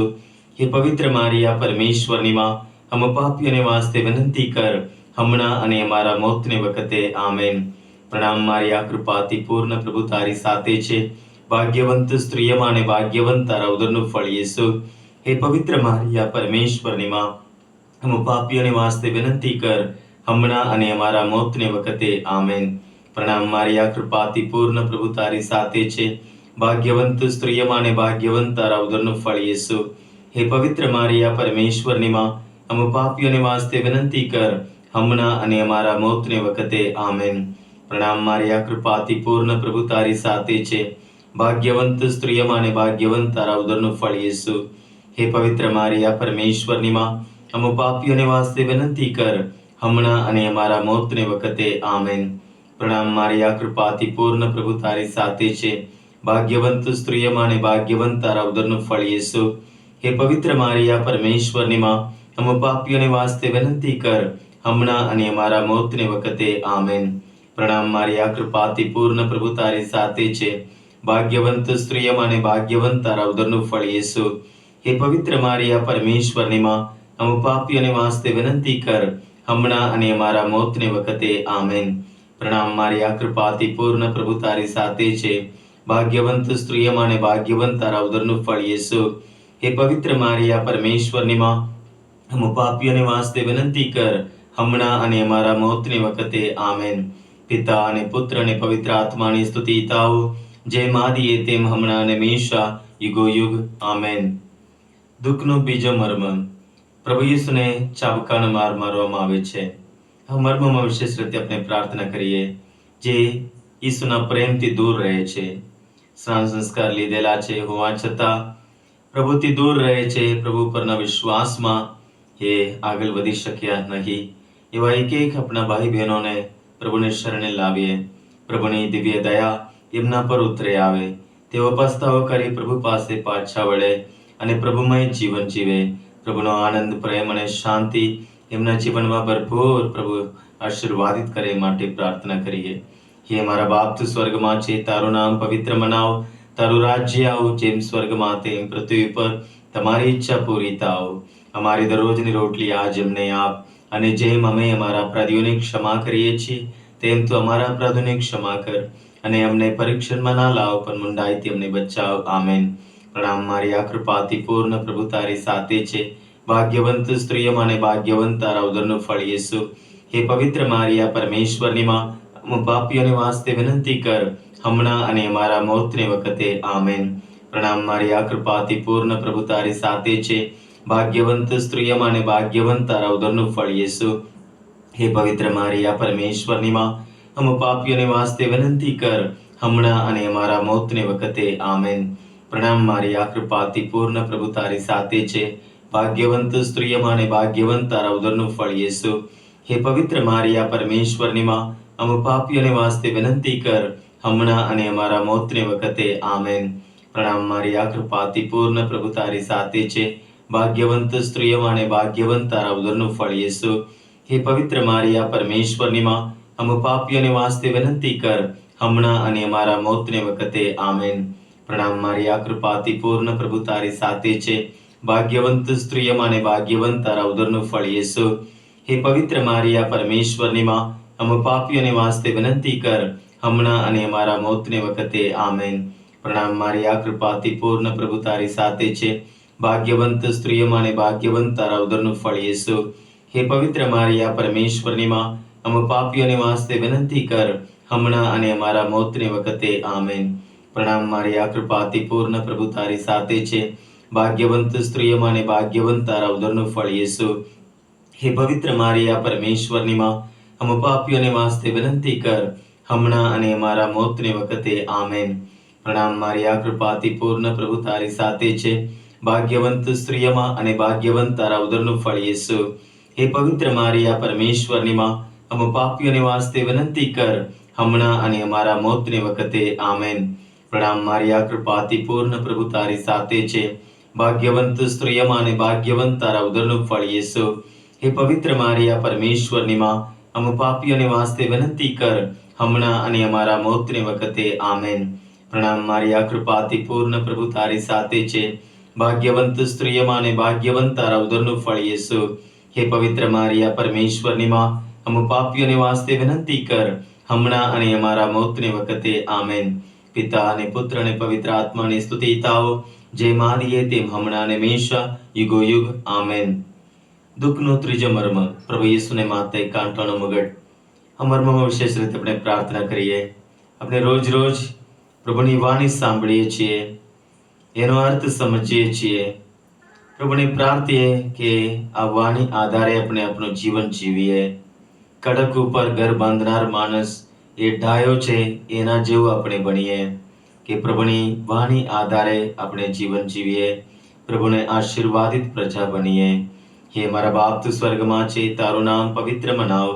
હે પવિત્ર મારિયા, પરમેશ્વરની માં, અમે પાપીઓને વાસ્તે વિનંતી કર, હમણાં અને અમારા મોતની વખતે આમેન. પ્રણામ મારિયા, કૃપાથી પૂર્ણ, પ્રભુ તારી સાથે છે. ભાગ્યવંત સ્ત્રીઓમાં અને ભાગ્યવંત તારા ઉદરનું ફળ યેસુ. હે પવિત્ર મારિયા, પરમેશ્વરની માં, અમે પાપીઓને વાસ્તે વિનંતી કર, હમણાં અને અમારા મોતની વખતે આમેન. પ્રણામ મારિયા, કૃપાથી પૂર્ણ, પ્રભુ તારી સાથે છે. ભાગ્યવંત સ્ત્રીઓમાં અને ભાગ્યવંત તારા ઉદરનું ફળ યેસુ. હે પવિત્ર મારિયા, પરમેશ્વરની માં, અમે પાપીઓને વાસ્તે વિનંતી કર, હમણાં અને અમારા મોતની વખતે આમેન. પ્રણામ મારિયા, કૃપાથી પૂર્ણ, પ્રભુ તારી સાથે છે. ભાગ્યવંત સ્ત્રીઓમાં અને ભાગ્યવંત તારા ઉદરનું ફળ યેસુ. હે પવિત્ર મારિયા, પરમેશ્વરની માં, અમે પાપીઓને વાસ્તે વિનંતી કર, હમણાં અને અમારા મોતની વખતે આમેન. પ્રણામ મારિયા, કૃપાથી પૂર્ણ, પ્રભુ તારી સાથે છે. ભાગ્યવંત સ્ત્રીઓમાં અને ભાગ્યવંત તારા ઉદરનું ફળ યેસુ. હે પવિત્ર મારિયા, પરમેશ્વરની માં, અમે પાપીઓને વાસ્તે વિનંતી કર, હમણાં અને અમારા મોતની વખતે આમેન. પ્રણામ મારિયા, કૃપાથી પૂર્ણ, પ્રભુ તારી સાથે છે. ભાગ્યવંત સ્ત્રીઓમાં અને ભાગ્યવંત તારા ઉદરનું ફળ યેસુ. હે પવિત્ર મારિયા, પરમેશ્વરની માં, અમે પાપીઓને વાસ્તે વિનંતી કર, હમણાં અને અમારા મોતની વખતે આમેન. પ્રણામ મારિયા, કૃપાથી પૂર્ણ, પ્રભુ તારી સાથે છે. ભાગ્યવંત સ્ત્રીઓમાં અને ભાગ્યવંત તારા ઉદરનું ફળ યેસુ. હે પવિત્ર મારિયા, પરમેશ્વરની માં, અમે પાપીઓને વાસ્તે વિનંતી કર, હમણાં અને અમારા મોતની વખતે આમેન. પિતા અને પુત્ર અને પવિત્ર આત્માની સ્તુતિ થાઓ, જેમ આદિએ તેમ હમણાં અને હંમેશા યુગોયુગ આમેન. દુઃખનો બીજો મર્મ, પ્રભુ યેસુને ચાબુકાનો માર મારવામાં આવે છે. આ મર્મમાં વિશેષ રીતે આપણે પ્રાર્થના કરીએ જે ઈસુના પ્રેમથી દૂર રહે છે, સ્નાન સંસ્કાર લીધેલા છે હોવા છતાં પ્રભુથી દૂર રહે છે, પ્રભુ પરના વિશ્વાસમાં એ આગળ વધી શક્યા નહીં. એવા એક એક આપણા ભાઈ બહેનોને પ્રભુને શરણે લાવીએ. પ્રભુની દિવ્ય દયા એમના પર ઉતરે આવે. તેઓ પસ્તાવો કરી પ્રભુ પાસે પાછા વળે અને પ્રભુમય જીવન જીવે. પ્રભુનો આનંદ, પ્રેમ અને શાંતિ એમના જીવનમાં ભરપૂર પ્રભુ આશીર્વાદિત કરે માટે પ્રાર્થના કરીએ. હે મારા બાપ, તું સ્વર્ગમાં છે, તારું નામ પવિત્ર મનાવ, તારું રાજ્ય આવ, જેમ સ્વર્ગમાં તેમ પૃથ્વી પર તમારી ઈચ્છા પૂરી થાવ. અમારી દરરોજની રોટલી આજ અમને આપ, અને જેમ અમે અમારા અપરાધીઓની ક્ષમા કરીએ છીએ તેમ તું અમારા અપરાધોની ક્ષમા કર, અને અમને પરીક્ષણમાં ના લાવ, પણ મુંડાઈથી અમને બચાવ. આમેન. પ્રણામ મારી આ કૃપાથી પૂર્ણ પ્રભુ તારી સાથે છે. ભાગ્યવંત સ્ત્રીઓમાં અને ભાગ્યવંત તારા ઉદરનું ફળ યેસુ. હે પવિત્ર મારિયા, પરમેશ્વરની માં, પાપીઓને વાસ્તે વિનંતી કર, હમણાં અને અમારા મોતની વખતે. આમેન. પ્રણામ મારી આ કૃપાથી પૂર્ણ પ્રભુ તારી સાથે છે. ભાગ્યવંત સ્ત્રીઓમાં અને ભાગ્યવંત તારા ઉદરનું ફળ યેસુ. હે પવિત્ર મારિયા, પરમેશ્વરની માં, પાપીઓને વાસ્તે વિનંતી કર, હમણાં અને અમારા મોતની વખતે. આમેન. પ્રણામ મારી આ કૃપાથી પૂર્ણ પ્રભુ તારી સાથે છે. ભાગ્યવંત સ્ત્રીઓમાં અને ભાગ્યવંત તારા ઉદરનું ફળ યેસુ. હે પવિત્ર મારિયા, પરમેશ્વરની માં, પાપીઓને વાસ્તે વિનંતી કર, હમણાં અને અમારા મોતની વખતે. આમેન. પ્રણામ મારી આ કૃપાથી પૂર્ણ પ્રભુ તારી સાથે છે. ભાગ્યવંત સ્ત્રીઓમાં અને ભાગ્યવંત તારા ઉદરનું ફળ યેસુ. હે પવિત્ર મારિયા, પરમેશ્વરની માં, પાપીઓને વાસ્તે વિનંતી કર, હમણાં અને અમારા મોતની વખતે. આમેન. પ્રણામ મારી આ કૃપાથી પૂર્ણ પ્રભુ તારી સાથે છે. ભાગ્યવંત સ્ત્રીઓમાં અને ભાગ્યવંત તારા ઉદરનું ફળ યેસુ. હે પવિત્ર મારિયા, પરમેશ્વરની માં, પાપીઓને વાસ્તે વિનંતી કર, હમણાં અને અમારા મોતની વખતે. આમેન. પ્રણામ મારી આ કૃપાથી પૂર્ણ પ્રભુ તારી સાથે છે. ભાગ્યવંત સ્ત્રીઓમાં અને ભાગ્યવંત તારા ઉદરનું ફળ યેસુ. હે પવિત્ર મારિયા, પરમેશ્વરની માં, પાપીઓને વાસ્તે વિનંતી કર, હમણાં અને અમારા મોતની વખતે. આમેન. પ્રણામ મારી આ કૃપાથી પૂર્ણ પ્રભુ તારી સાથે છે. ભાગ્યવંત સ્ત્રીઓમાં અને ભાગ્યવંત તારા ઉદરનું ફળ યેસુ. હે પવિત્ર મારિયા, પરમેશ્વરની માં, પાપીઓને વાસ્તે વિનંતી કર, હમણાં અને અમારા મોતની વખતે. આમેન. પ્રણામ મારી આ કૃપાથી પૂર્ણ પ્રભુ તારી સાથે છે. ભાગ્યવંત સ્ત્રીઓમાં અને ભાગ્યવંત તારા ઉદરનું ફળ યેસુ. હે પવિત્ર મારિયા, પરમેશ્વરની માં, પાપીઓને વાસ્તે વિનંતી કર, હમણાં અને અમારા મોતની વખતે. આમેન. પ્રણામ મારી આ કૃપાથી પૂર્ણ પ્રભુ તારી સાથે છે. ભાગ્યવંત સ્ત્રીઓમાં અને ભાગ્યવંત તારા ઉદરનું ફળ યેસુ. હે પવિત્ર મારિયા, પરમેશ્વરની માં, પાપીઓને વાસ્તે વિનંતી કર, હમણાં અને અમારા મોતની વખતે. આમેન. પ્રણામ મારી આ કૃપાથી પૂર્ણ પ્રભુ તારી સાથે છે. ભાગ્યવંત સ્ત્રીઓમાં અને ભાગ્યવંત તારા ઉદરનું ફળ યેસુ. હે પવિત્ર મારિયા, પરમેશ્વરની માં, પાપીઓને વાસ્તે વિનંતી કર, હમણાં અને અમારા મોતની વખતે. આમેન. પિતા અને પુત્ર અને પવિત્ર આત્માની સ્તુતિ થાઓ, જેમ આદિએ તેમ હમણાં અને હંમેશા યુગો યુગ. આમેન. દુઃખનો ત્રીજો મર્મ, પ્રભુ યેસુને માથે કાંટાનો મુગટ. આ મર્મમાં વિશેષ રીતે આપણે પ્રાર્થના કરીએ. આપણે રોજ રોજ પ્રભુની વાણી સાંભળીએ છીએ, એનો અર્થ સમજીએ છીએ. પ્રભુને પ્રાર્થીએ કે આ વાણી આધારે આપણે આપણું જીવન જીવીએ. કડક ઉપર ઘર બાંધનાર માણસ એ ઢાયો છે, એના જેવું આપણે બનીએ, કે પ્રભુની વાણી આધારે આપણે જીવન જીવીએ, પ્રભુને આશીર્વાદિત પ્રજા બનીએ. હે મારા બાપ, તું સ્વર્ગમાં છે, તારું નામ પવિત્ર મનાવ,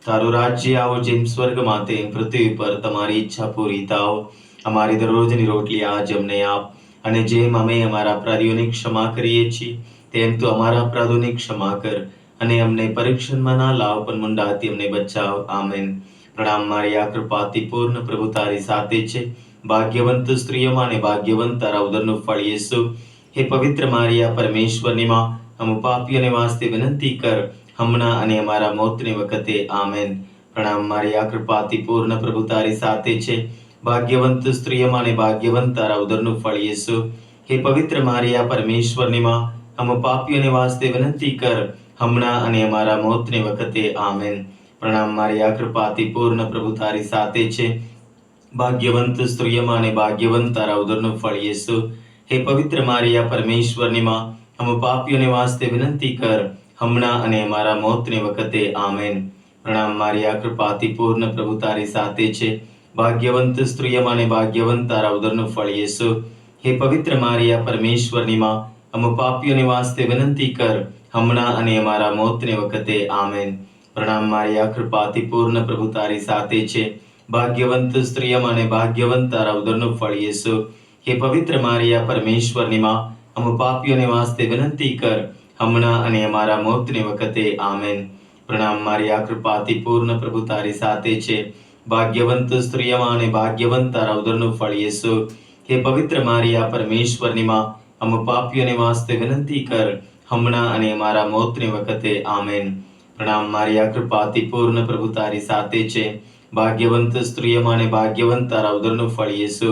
તારું રાજ્ય આવો, જેમ સ્વર્ગમાં તેમ પૃથ્વી પર તમારી ઈચ્છા પૂરી થાવ. અમારી દરરોજની રોટલી આજ અમને આપ, અને જેમ અમે અમારા અપરાધીઓની ક્ષમા કરીએ છીએ તેમ તું અમારા અપરાધોની ક્ષમા કર, અને અમને પરીક્ષણમાં ના લાવ, પણ મુંડાથી અમને બચાવ. આમેન. પ્રણામ મારી આ કૃપાથી પૂર્ણ પ્રભુ તારી સાથે છે. ભાગ્યવંત સ્ત્રીઓમાં અને ભાગ્યવંત તારા ઉદરનું ફળ યેસુ. હે પવિત્ર મારિયા, પરમેશ્વરની માં, પાપીઓને વાસ્તે વિનંતી કર, હમણાં અને અમારા મોતની વખતે. આમેન. પ્રણામ મારી આ કૃપાથી પૂર્ણ પ્રભુ તારી સાથે છે. ભાગ્યવંત સ્ત્રીઓમાં અને ભાગ્યવંત તારા ઉદરનું ફળ યેસુ. હે પવિત્ર મારિયા, પરમેશ્વરની માં, પાપીઓને વાસ્તે વિનંતી કર, હમણાં અને અમારા મોતની વખતે. આમેન. પ્રણામ મારી આ કૃપાથી પૂર્ણ પ્રભુ તારી સાથે છે. ભાગ્યવંત સ્ત્રીઓમાં અને ભાગ્યવંત તારા ઉદરનું ફળ યેસુ. હે પવિત્ર મારિયા, પરમેશ્વરની માં, પાપીઓને વાસ્તે વિનંતી કર, હમણાં અને અમારા મોતની વખતે. આમેન. પ્રણામ મારી આ કૃપાથી પૂર્ણ પ્રભુ તારી સાથે છે. ભાગ્યવંત સ્ત્રીઓમાં અને ભાગ્યવંત તારા ઉદરનું ફળ યેસુ. હે પવિત્ર મારિયા, પરમેશ્વરની માં, પાપીઓને વાસ્તે વિનંતી કર, હમણાં અને અમારા મોતની વખતે. આમેન. પ્રણામ મારી આ કૃપાથી પૂર્ણ પ્રભુ તારી સાથે છે. ભાગ્યવંત સ્ત્રીયમાં અને ભાગ્યવંત તારા ઉદરનું ફળ યેસુ. હે પવિત્ર મારી આ પરમેશ્વરની માં, અમ પાપીઓને વાસ્તે વિનંતી કર, હમણાં અને અમારા મોતની વખતે. આમેન. પ્રણામ મારી આ કૃપાથી પૂર્ણ પ્રભુ તારી સાથે છે. ભાગ્યવંત સ્ત્રીયમાં અને ભાગ્યવંત તારા ઉદરનું ફળ યેસુ. હે પવિત્ર મારી આ પરમેશ્વરની માં, અમ પાપીઓને વાસ્તે વિનંતી કર, હમણાં અને અમારા મોતની વખતે. આમેન. પ્રણામ મારી આ કૃપાથી પૂર્ણ પ્રભુ તારી સાથે છે. ભાગ્યવંત સ્ત્રીયમાં અને ભાગ્યવંત તારા ઉદરનું ફળ યેસુ.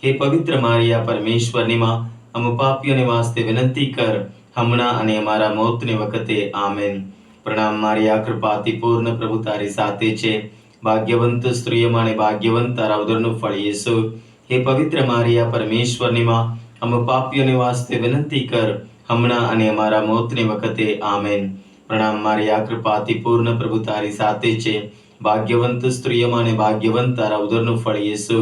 હે પવિત્ર મારી આ પરમેશ્વરની માં, અમ પાપીઓને વાસ્તે વિનંતી કર, હમણાં અને અમારા મોતની વખતે. આમેન. પ્રણામ મારી આ કૃપાથી પૂર્ણ પ્રભુ તારી સાથે છે. ભાગ્યવંત સ્ત્રીયમાં અને ભાગ્યવંત તારા ઉદરનું ફળ યેસુ. હે પવિત્ર મારી આ પરમેશ્વરની માં, અમ પાપીઓને વાસ્તે વિનંતી કર, હમણાં અને અમારા મોતની વખતે. આમેન. પ્રણામ મારી આ કૃપાથી પૂર્ણ પ્રભુ તારી સાથે છે. ભાગ્યવંત સ્ત્રીયમાં અને ભાગ્યવંત તારા ઉદરનું ફળ યેસુ.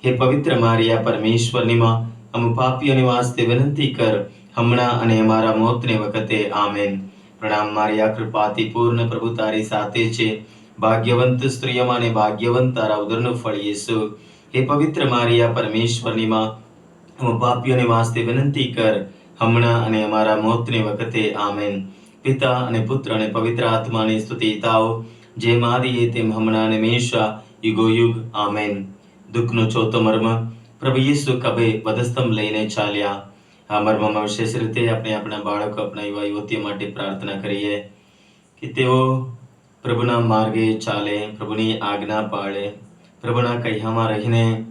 હે પવિત્ર મારી આ પરમેશ્વરની માં, અમ પાપીઓને વાસ્તે વિનંતી કર, હમણાં અને અમારા મોતની વખતે. આમેન. પ્રણામ મારી આ કૃપાથી પૂર્ણ પ્રભુ તારી સાથે છે. ભાગ્યવંત સ્ત્રીયમાં અને ભાગ્યવંત તારા ઉદરનું ફળ યેસુ. હે પવિત્ર મારી આ પરમેશ્વરની માં, અમ પાપીઓને વાસ્તે વિનંતી કર, હમણાં અને અમારા મોતની વખતે. આમેન. પિતા અને પુત્ર અને પવિત્ર આત્માની સ્તુતિ થાઓ, જેમ આદિએ તેમ હમણાં અને હંમેશા યુગોયુગ. આમેન. દુઃખનો ચોથો મર્મ. પ્રભુ યેસુ કબે વધસ્તંભ લઈને ચાલ્યા. આ મર્મમાં વિશેષ રીતે આપણે આપણા બાળકો, આપણા યુવા યુવતીઓ માટે પ્રાર્થના કરીએ કે તેઓ પ્રભુના માર્ગે ચાલે, પ્રભુની આજ્ઞા પાળે, પ્રભુના કહ્યામાં રહીને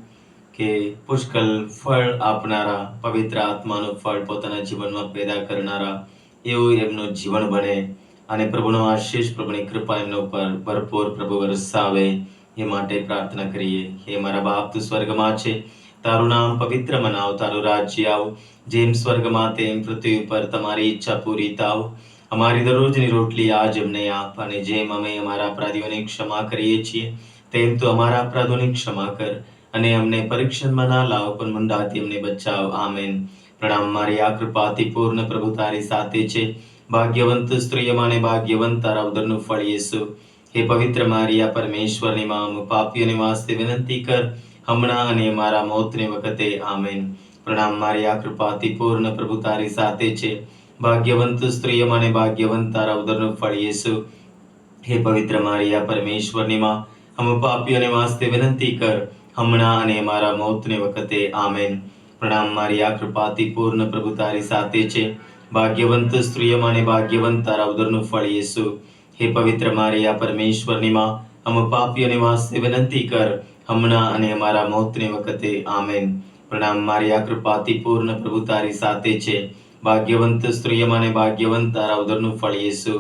કે પુષ્કળ ફળ આપનારા, પવિત્ર આત્માનું ફળ પોતાના જીવનમાં પેદા કરનારા એવું એમનું જીવન બને અને પ્રભુનો આશીષ, પ્રભુની કૃપા એમના ઉપર ભરપૂર પ્રભુ વરસાવે, એ માટે પ્રાર્થના કરીએ. હે મારા બાપ, તું સ્વર્ગમાં છે, તારું નામ પવિત્ર મનાવ, તારું રાજ્ય આવ, જેમ સ્વર્ગમાં તેમ પૃથ્વી ઉપર તમારી ઈચ્છા પૂરી થાવ. અમારી દરરોજની રોટલી આજ અમને આપ, અને જેમ અમે અમારા અપરાધીઓને ક્ષમા કરીએ છીએ, તેમ તું અમારા અપરાધોની ક્ષમા કર, અને અમને પરીક્ષણમાં ના લાવ, પણ મંદાથી અમને બચાવ. આમેન. પ્રણામ મારી આ કૃપાથી પૂર્ણ પ્રભુ તારી સાથે છે. ભાગ્યવંત સ્ત્રીયમાં અને ભાગ્યવંત તારા ઉદરનું ફળ યેસુ. હે પવિત્ર મારી આ પરમેશ્વરની માં, પાપીઓને વાસ્તે વિનંતી કર, હમણાં અને મારા મોતની વખતે. આમેન. પ્રણામ મારી આ કૃપાથી પૂર્ણ પ્રભુ તારી સાથે છે. ભાગ્યવંત સ્ત્રીયમાં અને ભાગ્યવંત તારા ઉદરનું ફળ યેસુ. હે પવિત્ર મારી આ પરમેશ્વરની માં, અમ પાપીઓને વાસ્તે વિનંતી કર, હમણાં અને મારા મોતની વખતે. આમેન. પ્રણામ મારી આ કૃપાથી પૂર્ણ પ્રભુ તારી સાથે છે. ભાગ્યવંત સ્ત્રીયમાં અને ભાગ્યવંત તારા ઉદરનું ફળ યેસુ. હે પવિત્ર મારી આ પરમેશ્વરની માં, અમ પાપીઓને વાસ્તે વિનંતી કર, હમણાં અને અમારા મોતની વખતે. આમેન. પ્રણામ મારી આ કૃપાથી પૂર્ણ પ્રભુ તારી સાથે છે. ભાગ્યવંત સ્ત્રીયમાં અને ભાગ્યવંત તારા ઉદરનું ફળ યેસુ.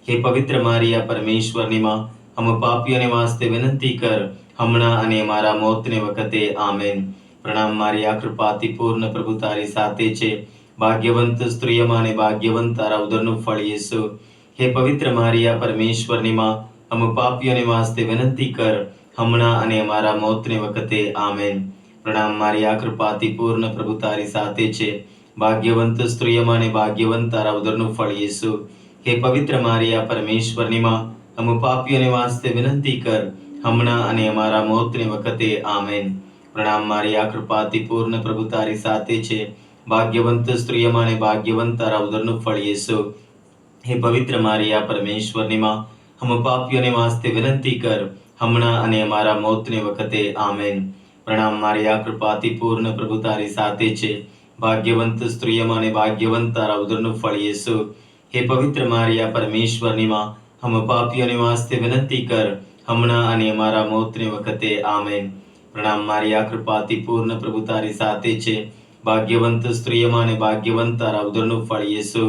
હે પવિત્ર મારી આ પરમેશ્વરની માં, અમ પાપીઓને વાસ્તે વિનંતી કર, હમણાં અને અમારા મોતની વખતે. આમેન. પ્રણામ મારી આ કૃપાથી પૂર્ણ પ્રભુ તારી સાથે છે. ભાગ્યવંત સ્ત્રીયમાં અને ભાગ્યવંત તારા ઉદરનું ફળ યેસુ. હે પવિત્ર મારી આ પરમેશ્વરની માં, અમ પાપીઓને વાસ્તે વિનંતી કર, હમણાં અને અમારા મોતની વખતે. આમેન. પ્રણામ મારી આ કૃપાથી પૂર્ણ પ્રભુ તારી સાથે છે. ભાગ્યવંત સ્ત્રીયમાં અને ભાગ્યવંત તારા ઉદરનું ફળ યેસુ. હે પવિત્ર મારી આ પરમેશ્વરની માં, અમ પાપીઓને વાસ્તે વિનંતી કર, હમણાં અને અમારા મોતની વખતે. આમેન. પ્રણામ મારી આ કૃપાથી પૂર્ણ પ્રભુ તારી સાથે છે. ભાગ્યવંત સ્ત્રીયમાં અને ભાગ્યવંત તારા ઉદરનું ફળ યેસુ. હે પવિત્ર મારી આ પરમેશ્વરની માં, અમ પાપીઓને વાસ્તે વિનંતી કર, હમણાં અને અમારા મોતની વખતે. આમેન. પ્રણામ મારી આ કૃપાથી પૂર્ણ પ્રભુ તારી સાથે છે. ભાગ્યવંત સ્ત્રીયમાં અને ભાગ્યવંત તારા ઉદરનું ફળ યેસુ. હે પવિત્ર મારી આ પરમેશ્વરની માં, અમ પાપીઓને વાસ્તે વિનંતી કર, હમણાં અને અમારા મોતની વખતે. આમેન. પ્રણામ મારી આ કૃપાથી પૂર્ણ પ્રભુ તારી સાથે છે. ભાગ્યવંત સ્ત્રીયમાં અને ભાગ્યવંત તારા ઉદરનું ફળ યેસુ.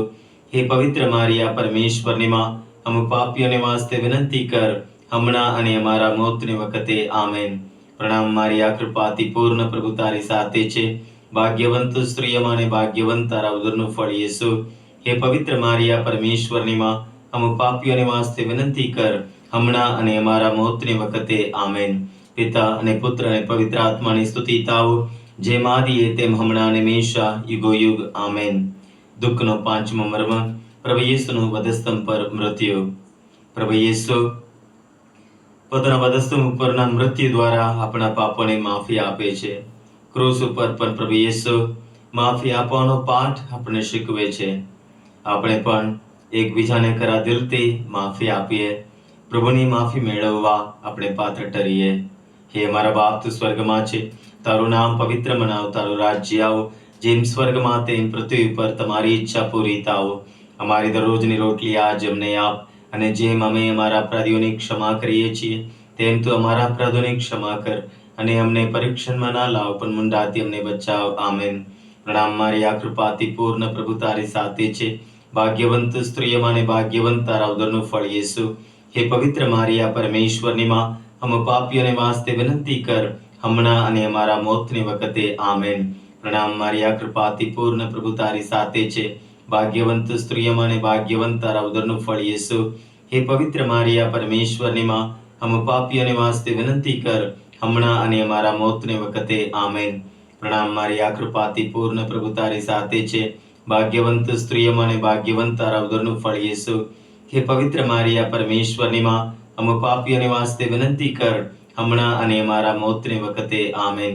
હે પવિત્ર મારી આ પરમેશ્વરની માં, અમ પાપીઓને વાસ્તે વિનંતી કર, હમણાં અને અમારા મોતની વખતે. આમેન. પ્રણામ મારી આ કૃપાથી પૂર્ણ પ્રભુ તારી સાથે છે. ભાગ્યવંત સ્ત્રીયમાં અને ભાગ્યવંત તારા ઉદરનું ફળ યેસુ. હે પવિત્ર મારી આ પરમેશ્વરની માં, અમ પાપીઓને વાસ્તે વિનંતી કર, હમણાં અને અમારા મોતની વખતે. આમેન. પિતા અને પુત્ર અને પવિત્ર આત્માની સ્તુતિ થાઓ, જેમ આદિએ તેમ હમણાં અને હંમેશા યુગોયુગ. આમેન. દુઃખનો પાંચમો મર્મ. પ્રભુ યેસુનું વધસ્તંભ પર મૃત્યુ. પ્રભુ ઈસુ પોતાના બદસ્તમ ઉપરના મૃત્યુ દ્વારા આપણા પાપોને માફી આપે છે. ક્રૂસ ઉપર પણ પ્રભુ ઈસુ માફી આપવાનો પાઠ આપણને શીખવે છે. આપણે પણ એકબીજાને ખરા દિલથી માફી આપીએ. પ્રભુની માફી મેળવવા આપણે પાત્ર ઠરીએ. હે મારા બાપ, તું સ્વર્ગમાં છે, તારું નામ પવિત્ર મનાવ, તારું રાજ્ય આવો, જેમ સ્વર્ગમાં તેમ પૃથ્વી પર તમારી ઈચ્છા પૂરી થાવ. અમારી દરરોજની રોટલી આજ અમને આપ, અને જેમ અમે અમારા અપરાધીઓની ક્ષમા કરીએ છીએ તેમ તું અમારા અપરાધોની ક્ષમા કર, અને અમને પરીક્ષણમાં ના લાવ, પણ મુંડાથી અમને બચાવ. આમેન. પ્રણામ મારી આ કૃપાથી પૂર્ણ પ્રભુ તારી સાથે છે. ભાગ્યવંત સ્ત્રીઓમાં અને ભાગ્યવંત તારા ઉદરનું ફળ યેસુ. હે પવિત્ર મારિયા, પરમેશ્વરની માં, हम પાપીઓને વાસ્તે વિનંતી કર, હમણાં અને અમારા મોતની વખતે. આમેન. પ્રણામ મારી આ કૃપાથી પૂર્ણ પ્રભુ તારી સાથે છે. ભાગ્યવંત સ્ત્રીઓમાં અને ભાગ્યવંત તારા ઉદરનું ફળ યેસુ. હે પવિત્ર મારિયા, પરમેશ્વરની માં, हम પાપીઓને વાસ્તે વિનંતી કર, હમણાં અને અમારા મોતની વખતે. આમેન. પ્રણામ મારી આ કૃપાથી પૂર્ણ પ્રભુ તારી સાથે છે. ભાગ્યવંત સ્ત્રીઓમાં અને ભાગ્યવંત તારા ઉદરનું ફળ યેસુ. હે પવિત્ર મારિયા, પરમેશ્વરની માં, हम પાપીઓને વાસ્તે વિનંતી કર, હમણાં અને અમારા મોતની વખતે. આમેન.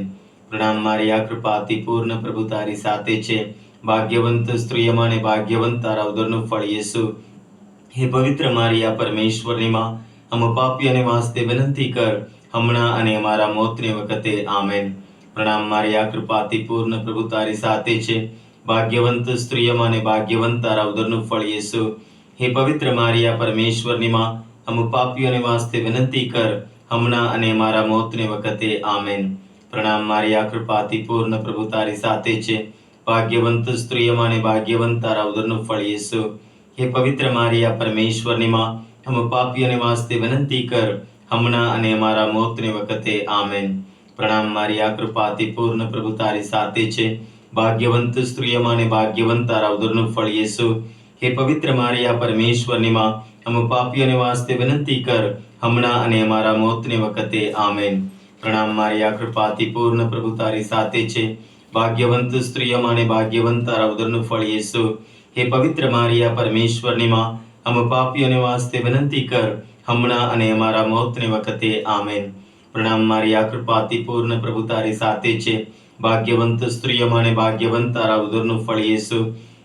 પ્રણામ મારી આ કૃપાથી પૂર્ણ પ્રભુ તારી સાથે છે. ભાગ્યવંત સ્ત્રીઓમાં અને ભાગ્યવંત તારા ઉદરનું ફળ યેસુ. હે પવિત્ર મારિયા, પરમેશ્વરની માં, हम પાપીઓને વાસ્તે વિનંતી કર, હમણાં અને અમારા મોતની વખતે. આમેન. પ્રણામ મારી આ કૃપાથી પૂર્ણ પ્રભુ તારી સાથે છે. ભાગ્યવંત સ્ત્રીઓમાં અને ભાગ્યવંત તારા ઉદરનું ફળ યેસુ. હે પવિત્ર મારિયા, પરમેશ્વરની માં, हम પાપીઓને વાસ્તે વિનંતી કર, હમણાં અને અમારા મોતની વખતે. આમેન. પ્રણામ મારી આ કૃપાથી પૂર્ણ પ્રભુ તારી સાથે છે. ભાગ્યવંત સ્ત્રીઓમાં અને ભાગ્યવંત તારા ઉદરનું ફળ યેસુ. હે પવિત્ર મારિયા, પરમેશ્વરની માં, हम પાપીઓને વાસ્તે વિનંતી કર, હમણાં અને અમારા મોતની વખતે. આમેન. પ્રણામ મારી આ કૃપાથી પૂર્ણ પ્રભુ તારી સાથે છે. ભાગ્યવંત સ્ત્રીઓમાં અને ભાગ્યવંત તારા ઉદરનું ફળ યેસુ. હે પવિત્ર મારિયા, પરમેશ્વરની માં, हम પાપીઓને વાસ્તે વિનંતી કર, હમણાં અને અમારા મોતની વખતે. આમેન. પ્રણામ મારી આ કૃપાથી પૂર્ણ પ્રભુ તારી સાથે છે. ભાગ્યવંત સ્ત્રીઓમાં અને ભાગ્યવંત તારા ઉદરનું ફળ યેસુ. હે પવિત્ર મારિયા, પરમેશ્વરની માં, हम પાપીઓને વાસ્તે વિનંતી કર, હમણાં અને અમારા મોતની વખતે. આમેન. પ્રણામ મારી આ કૃપાથી પૂર્ણ પ્રભુ તારી સાથે છે. ભાગ્યવંત સ્ત્રીઓમાં અને ભાગ્યવંત તારા ઉદરનું ફળ યેસુ.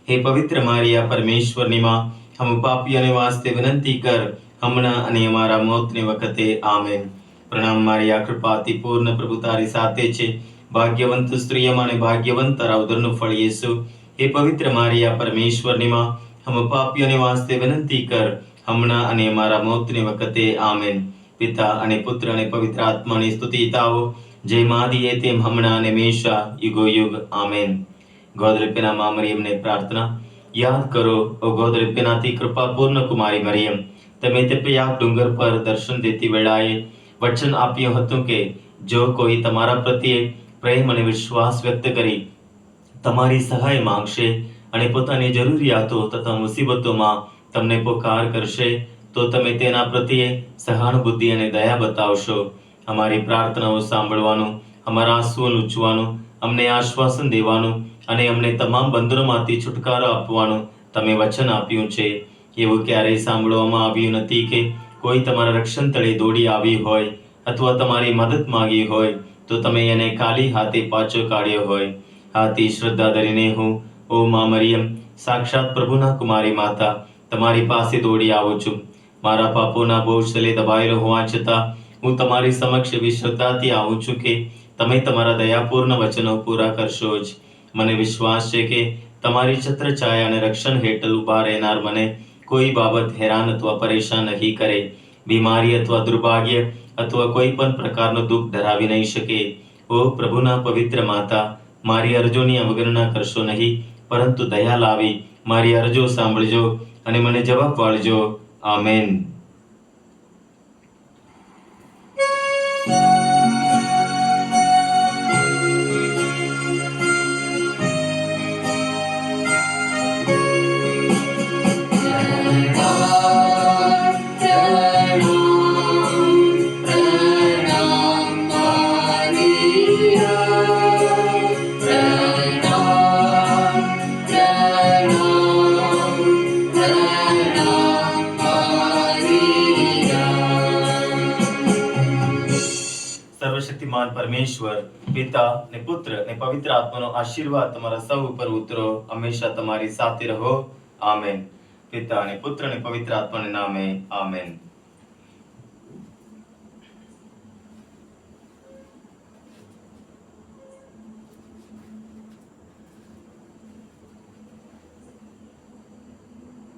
હે પવિત્ર મારિયા, પરમેશ્વરની માં, हम પાપીઓને વાસ્તે વિનંતી કર, હમણાં અને અમારા મોતની વખતે. આમેન. પ્રણામ મારી આ કૃપાથી પૂર્ણ પ્રભુ તારી સાથે છે. ભાગ્યવંત સ્ત્રીઓમાં અને ભાગ્યવંત તારા ઉદરનું ફળ યેસુ. હે પવિત્ર મારિયા, પરમેશ્વરની માં, हम પાપીઓને વાસ્તે વિનંતી કર, હમણાં અને અમારા મોતની વખતે. આમેન. પિતા અને પુત્ર અને પવિત્ર આત્માની સ્તુતિ થાઓ, જેમ આદિએ તેમ હમણાં અને હંમેશા યુગો યુગ. આમેન. ગોદરપિના માં મરિયમને પ્રાર્થના યાદ કરો. ઓ ગોદરપિનાથી કૃપાપૂર્ણ કુમારી મરિયમ, તમે તે પિયાગ ડુંગર પર દર્શન દેતી વેળાએ વચન આપ્યું હતું કે જો કોઈ તમારા પ્રત્યે પ્રેમ અને વિશ્વાસ વ્યક્ત કરી તમારી સહાય માંગશે અને પોતાની જરૂરિયાતો તથા મુસીબતોમાં તમને પોકાર કરશે, તો તમે તેના પ્રત્યે સહાનુભૂતિ અને દયા બતાવશો. અમારી પ્રાર્થનાઓ સાંભળવાનું, અમારા આંસુઓ લૂછવાનું, અમને આશ્વાસન દેવાનું અને અમને તમામ બંધનોમાંથી છુટકારો આપવાનું તમે વચન આપ્યું છે. એવું ક્યારેય સાંભળવામાં આવ્યું નથી કે કોઈ તમારા રક્ષણ તળે દોડી આવી હોય અથવા તમારી મદદ માંગી હોય તો તમે એને ખાલી હાથે પાછો કાઢ્યો હોય. આથી શ્રદ્ધા ધરીને હું, ઓ મા મરિયમ, સાક્ષાત પ્રભુના કુમારી માતા, તમારી પાસે દોડી આવું છું. મારા પાપોના બોજ તલે દબાયેલો હોવા છતાં હું તમારી સમક્ષ એવી શ્રદ્ધાથી આવું છું કે તમે તમારા દયાપૂર્ણ વચનો પૂરા કરશો જ. મને વિશ્વાસ છે કે તમારી છત્રછાયા અને રક્ષણ હેઠળ ઊભા રહેનાર મને કોઈ બાબત હેરાન અથવા પરેશાન નહીં કરે. બીમારી અથવા દુર્ભાગ્ય અથવા કોઈ પણ પ્રકારનું દુઃખ ધરાવી નહીં શકે. ઓ પ્રભુના પવિત્ર માતા, મારી અરજોની અવગણના કરશો નહીં, પરંતુ દયા લાવી મારી અરજો સાંભળજો અને મને જવાબ વાળજો. આમેન. સર્વશક્તિમાન પરમેશ્વર, પિતા ને પુત્ર ને પવિત્ર આત્માનો આશીર્વાદ તમારા સૌ ઉપર ઉતરો, હંમેશા તમારી સાથે રહો. આમેન. પિતા અને પુત્ર અને પવિત્ર આત્માના નામે. આમેન.